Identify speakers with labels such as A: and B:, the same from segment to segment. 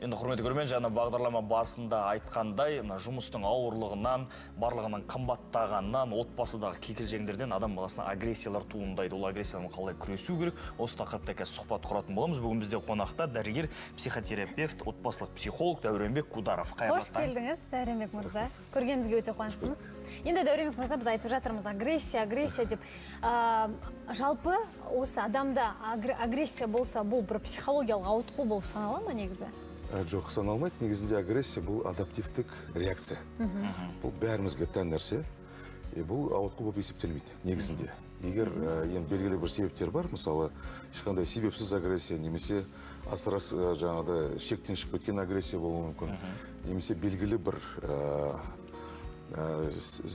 A: Енді құрметті көрермен, жаңа бағдарлама басында айтқандай, жұмыстың ауырлығынан, барлығының қымбаттағанынан, отбасыдағы кикілжеңдерден адам баласына агрессиялар туындайды. Ол агрессиямен қалай күресу керек? Осы тақырыпта қазір сұхбат құратын боламыз. Бүгін бізде қонақта дәрігер, психотерапевт, отбасылық психолог Дәуренбек Кударов.
B: Қош келдіңіз, Дәуренбек мырза. Көргенімізге өте қуаныштымыз. Енді Дәуренбек мырза, біз айтып жатырмыз агрессия деп. Жалпы осы адамда агрессия болса, бұл бір психологиялық ауытқу болып санала ма негізі?
C: Жоқ, саналмайды. Негізінде агрессия бұл адаптивтік реакция. Бұл бәрімізге тән нәрсе. Бұл ауытқу болып есептелмейді негізінде. Егер енді белгілі бір себептер бар, мысалы, ешқандай себепсіз агрессия, немесе асыра жаңағыда шектен шығып кеткен агрессия болуы мүмкін, немесе белгілі бір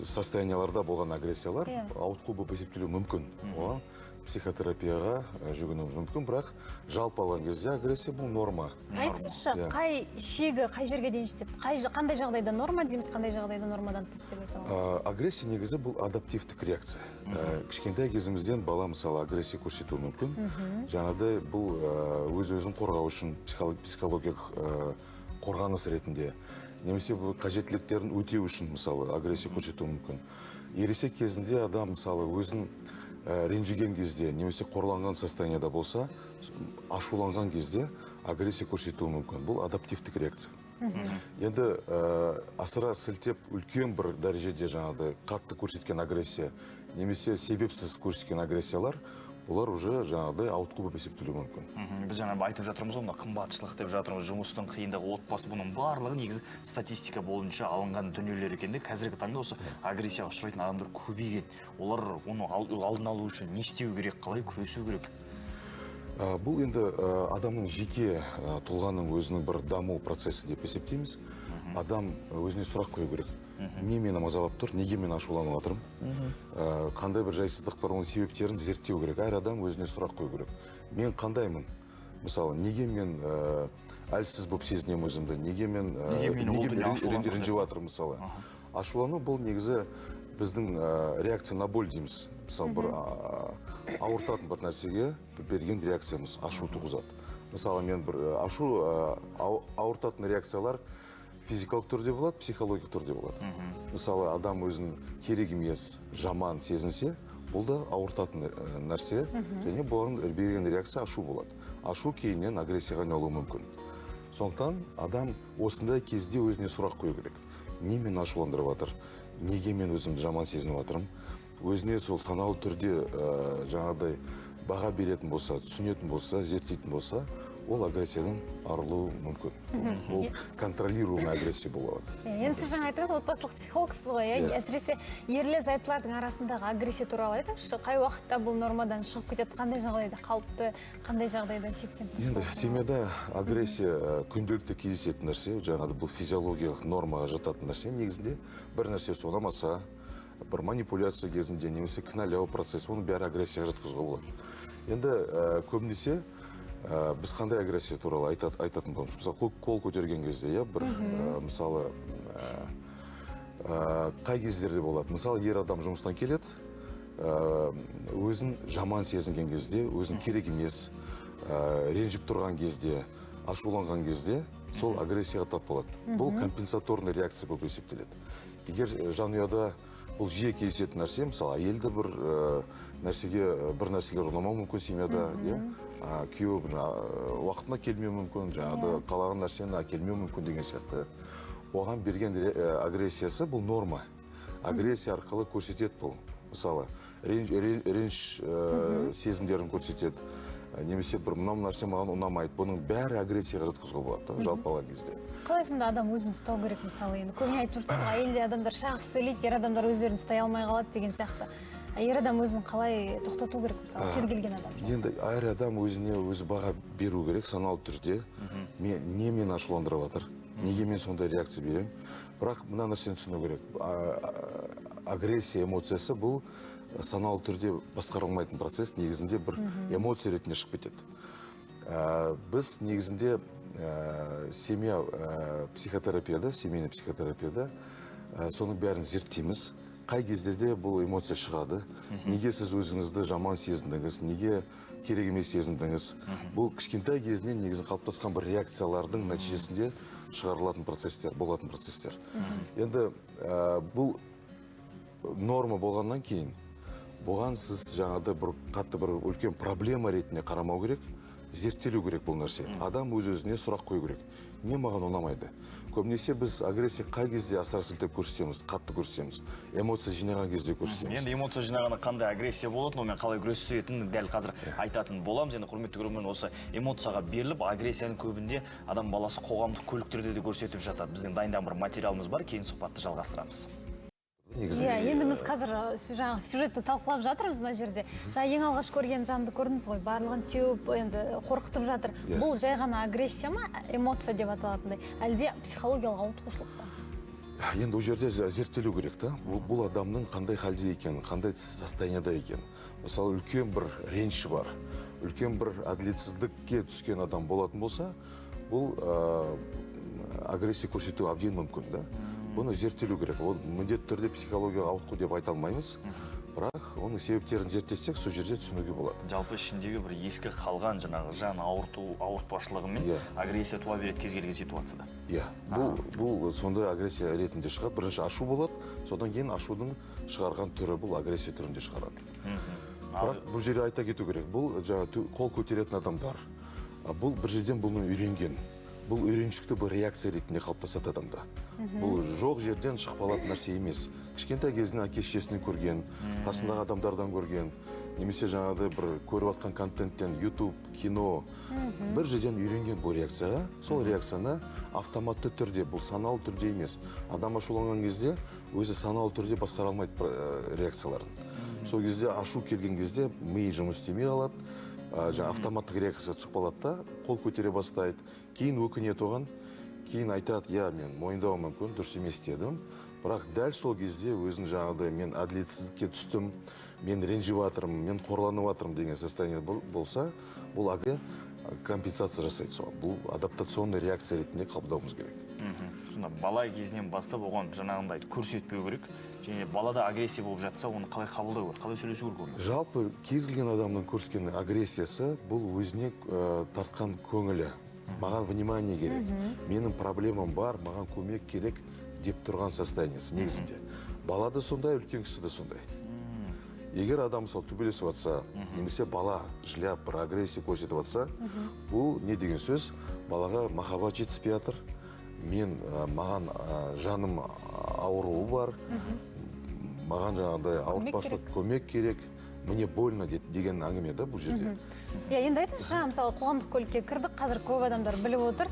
C: состоянияларда болған агрессиялар ауытқу болып есептелуі мүмкін. Оған психотерапияға жүгінуіміз мүмкін, бірақ жалпы алған кезде агрессия бұл норма.
B: Айтыңызшы, қай шегі, қай жерге дейін жетеді? Қандай жағдайда норма дейміз, қандай жағдайда нормадан тыс деп айта аламыз?
C: Агрессия негізі бұл адаптивтік реакция. Кішкентай кезімізден бала мысалы агрессия көрсетуі мүмкін. Жаңағыдай бұл өз-өзін қорғау үшін психологиялық қорғаныс ретінде, немесе бұл қажеттіліктерін өтеу үшін мысалы агрессия көрсетуі мүмкін. Ересек кезінде адам мысалы өзін ренжіген кезде, немесе қорланған состоянияда болса, ашуланған кезде агрессия көрсетуі мүмкін. Бұл адаптивтік реакция. Енді асыра сілтеп үлкен бір дәрежеде жаңағыдай қатты көрсеткен агрессия, немесе себепсіз көрсеткен агрессиялар, олар уже жаңағыдай ауытқу болып есептелуі мүмкін.
A: Біз жаңа айтып жатырмыз, онда қымбатшылық деп жатырмыз, жұмыстың қиындығы, отбасы, бұның барлығы негізі статистика бойынша алынған дүниелер екенде, қазіргі таңда осы агрессияға ұшырайтын адамдар көбейген. Олар оны алдын алу үшін не істеу керек, қалай күресу керек?
C: Бұл енді адамның жеке тұлғаның өзінің бір даму процесі деп есептейміз. Адам өзіне сұрақ қою керек. Не мені мазалап тұр, неге мен ашуланып жатырмын? Қандай бір жайсыздық бар, оның себептерін зерттеу керек. Әр адам өзіне сұрақ қою керек. Мен қандаймын? Мысалы, неге мен әлсіз болып сезінемін өзімді? Неге мен ренжіп жатырмын мысалы? Ашулану бұл негізі біздің реакция на боль дейміз. Мысалы, бір ауыртатын бір нәрсеге берген реакциямыз ашу туғызады. Мысалы, мен бір ауыртатын реакциялар физикалық түрде болады, психологиялық түрде болады. Мысалы, адам өзін керек емес, жаман сезінсе, бұл да ауыртатын нәрсе, және бұған берген реакция ашу болады. Ашу кейіннен агрессияға айналуы мүмкін. Сондықтан адам осындай кезде өзіне сұрақ қою керек. Не мені ашуландырып жатыр? Неге мен өзімді жаман сезініп жатырмын? Өзіне сол саналы түрде жаңағыдай баға беретін болса, түсінетін болса, зерттейтін болса, ол агрессиядан арылуы мүмкін. Ол контролируемый агрессия болады.
B: Енді сіз жаңа айтыңыз, отбасылық психологсыз ғой, әсіресе ерлі-зайыптылардың арасындағы агрессия туралы айтыңызшы, қай уақытта бұл нормадан шығып кетеді, қандай жағдайда қалыпты, қандай жағдайда шектен тыс?
C: Енді семьяда агрессия күнделікті кездесетін нәрсе, жаңағы бұл физиологиялық нормаға жататын нәрсе, негізінде бір нәрсе ұнамаса, бір манипуляция кезінде, немесе кінәлау процесі, оны бәрі агрессияға жатқызуға болады. Енді көбінесе біз қандай агрессия туралы айтатын боламыз? Мысалы, қол көтерген кезде, бір мысалы қай кездерде болады? Мысалы, ер адам жұмыстан келеді, өзін жаман сезінген кезде, өзін керек емес, ренжіп тұрған кезде, ашуланған кезде, сол агрессияға тап болады. Бұл компенсаторный реакция болып есептеледі. Егер жанұяда бұл жиі кездесетін нәрсе, мысалы, әйелді бір нәрселер ұнамауы мүмкін семьяда, күйеуі уақытына келмеуі мүмкін, жаңағы қалаған нәрсені әкелмеуі мүмкін деген сияқты. Оған берген агрессиясы бұл норма. Агрессия арқылы көрсетеді бұл. Мысалы, реніш сезімдерін көрсетеді. Немесе бір мынау нәрсе маған ұнамайды. Бұның бәрі агрессияға жатқызуға болады, жалпы алған кезде.
B: Қалай сонда адам өзін ұстау керек мысалы енді? Көбіне айтып жүрсіз, әйелде адамдар шағып сөйлейді, ер адамдар өздерін ұстай алмай қалады деген сияқты. Ер адам өзін қалай тоқтату керек мысалы, кез келген адам?
C: Енді әр адам өзіне өзі баға беру керек, саналы түрде. Не мен ашуландырып жатыр? Неге мен сондай реакция беремін? Бірақ мына нәрсені түсіну керек. Агрессия эмоциясы бұл саналы түрде басқарылмайтын процесс, негізінде бір эмоция ретінде шығып кетеді. Біз негізінде семейный психотерапияда соның бәрін зерттейміз. қай кездерде бұл эмоция шығады, неге сіз өзіңізді жаман сезіндіңіз, неге керек емес сезіндіңіз. Бұл кішкентай кезінен негізі қалыптасқан бір реакциялардың нәтижесінде шығарылатын процесстер, болатын процесстер. Енді бұл норма болғаннан кейін, бұған сіз жаңағыдай бір қатты бір үлкен проблема ретінде қарамау керек, зерттелу керек бұл нәрсе. Адам өз-өзіне сұрақ қою керек. Не маған ұнамайды? Көбінесе біз агрессия қай кезде асыра сілтеп көрсетеміз, қатты көрсетеміз, эмоция жинаған кезде көрсетеміз.
A: Енді эмоция жинағанда қандай агрессия болады, онымен қалай күресетінін дәл қазір айтатын боламыз. Енді құрметті көрермен, осы эмоцияға беріліп, агрессияның көбінде адам баласы қоғамдық көліктерде де көрсетіп жатады. Біздің дайындаған бір материалымыз бар, кейін сұхбатты жалғастырамыз.
B: Енді біз қазір жаңағы сюжетті талқылап жатырмыз мына жерде. Жаңа ең алғаш көрген жанды көрдіңіз ғой, барлығын теуіп, енді қорқытып жатыр. Бұл жай ғана агрессия ма, эмоция деп аталатындай, әлде психологиялық ауытқушылық па?
C: Енді ол жерде зерттелу керек та. Бұл адамның қандай халде екенін, қандай состояниеда екенін. Мысалы, үлкен бір реніш бар, үлкен бір әділетсіздікке түскен адам болатын болса, бұл агрессия көрсету әбден мүмкін да. Бұны зерттелу керек. Ол міндетті түрде психологияға ауытқу деп айта алмаймыз. Бірақ оның себептерін зерттесек, сол жерде түсінуге болады.
A: Жалпы ішіндегі бір ескі қалған жаңағы жан ауыртпашылығымен агрессия туа береді кез келген ситуацияда.
C: Иә, бұл сондай агрессия ретінде шығады. Бірінші ашу болады, содан кейін ашудың шығарған түрі бұл агрессия түрінде шығарады. Бірақ бұл жерде айта кету керек. Бұл қол көтеретін адамдар. Бұл бір жерден бұны үйренген. Бұл үйреншікті бір реакция ретінде қалыптасады адамда. Бұл жоқ жерден шықпалатын нәрсе емес. Кішкентай кезінен әке-шешесінен көрген, қасындағы адамдардан көрген, немесе жаңағыдай бір көріп жатқан контенттен, YouTube, кино, бір жерден үйренген бұл реакцияға, сол реакцияны автоматты түрде, бұл саналы түрде емес. Адам ашуланған кезде өзі саналы түрде басқара алмайды реакцияларын. Сол кезде ашу келген кезде ми жұмыс істемей қалады. Жаңа автоматтық реакция түсіп қалады да, қол көтере бастайды, кейін өкінеді оған, кейін айтады, я, мен мойындауым мүмкін, дұрыс емес дедім, бірақ дәл сол кезде өзін жаңағыдай мен әділетсіздікке түстім, мен ренжіп жатырмын, мен қорланып жатырмын деген состояние болса, бұл компенсация жасайды соған. Бұл адаптационный реакция ретінде қабылдауымыз керек.
A: Сонда бала кезінен бастап оған жаңағындай көрсетпеу керек. Және балада агрессия болып жатса, оны қалай қабылдау керек, қалай сөйлесу керек?
C: Жалпы кез келген адамның көрсеткен агрессиясы бұл өзіне тартқан көңілі. Маған внимание керек, менің проблемам бар, маған көмек керек деп тұрған состояниесі негізінде. Бала да сондай, үлкен кісі де сондай. Егер адам мысалы төбелесіп жатса, немесе бала жылап бір агрессия көрсетіп жатса, бұл не деген сөз? Балаға махаббат жетіспей жатыр. Маған жаным ауруы бар, маған жаңағыдай ауыртпашылық көмек керек, мне больно деген әңгіме да бұл жерде.
B: Енді айтыңызшы, жаңа мысалы қоғамдық көлікке кірдік, қазір көп адамдар біліп отыр.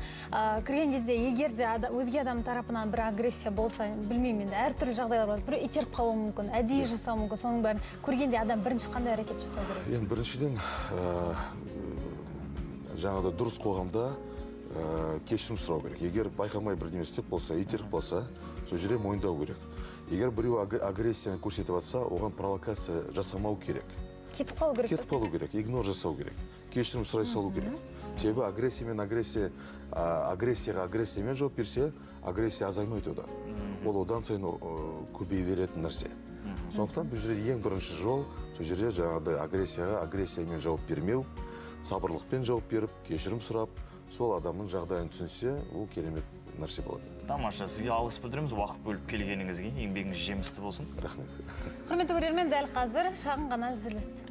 B: Кірген кезде егер де өзге адам тарапынан бір агрессия болса, білмеймін енді, әртүрлі жағдайлар бар. Біреу итеріп қалуы мүмкін, әдейі жасауы мүмкін. Соның бәрін көргенде адам бірінші қандай әрекет жасау керек?
C: Енді біріншіден жаңағыдай дұрыс қоғамда кешірім сұрау керек. Егер байқамай бірдеме істеп болса, итеріп қалса, сол жерде мойындау керек. Егер біреу агрессияны көрсетіп жатса, оған провокация жасамау керек.
B: Кетіп қалу керек.
C: Кетіп қалу керек, игнор жасау керек. Кешірім сұрай салу керек. Себебі агрессияға агрессиямен жауап берсе, агрессия азаймайды одан. Ол одан сайын көбейе беретін нәрсе. Сондықтан бұл жерде ең бірінші жол, сол жерде жаңағыдай агрессияға агрессиямен жауап бермеу, сабырлықпен жауап беріп, кешірім сұрап, сол адамның жағдайын түсінсе, ол керемет нәрсе болады.
A: Тамаша, сізге алғыс білдіреміз, уақыт бөліп келгеніңізге, еңбегіңіз жемісті болсын.
C: Рахмет.
B: Құрметті көрермен, дәл қазір шағын ғана үзіліс.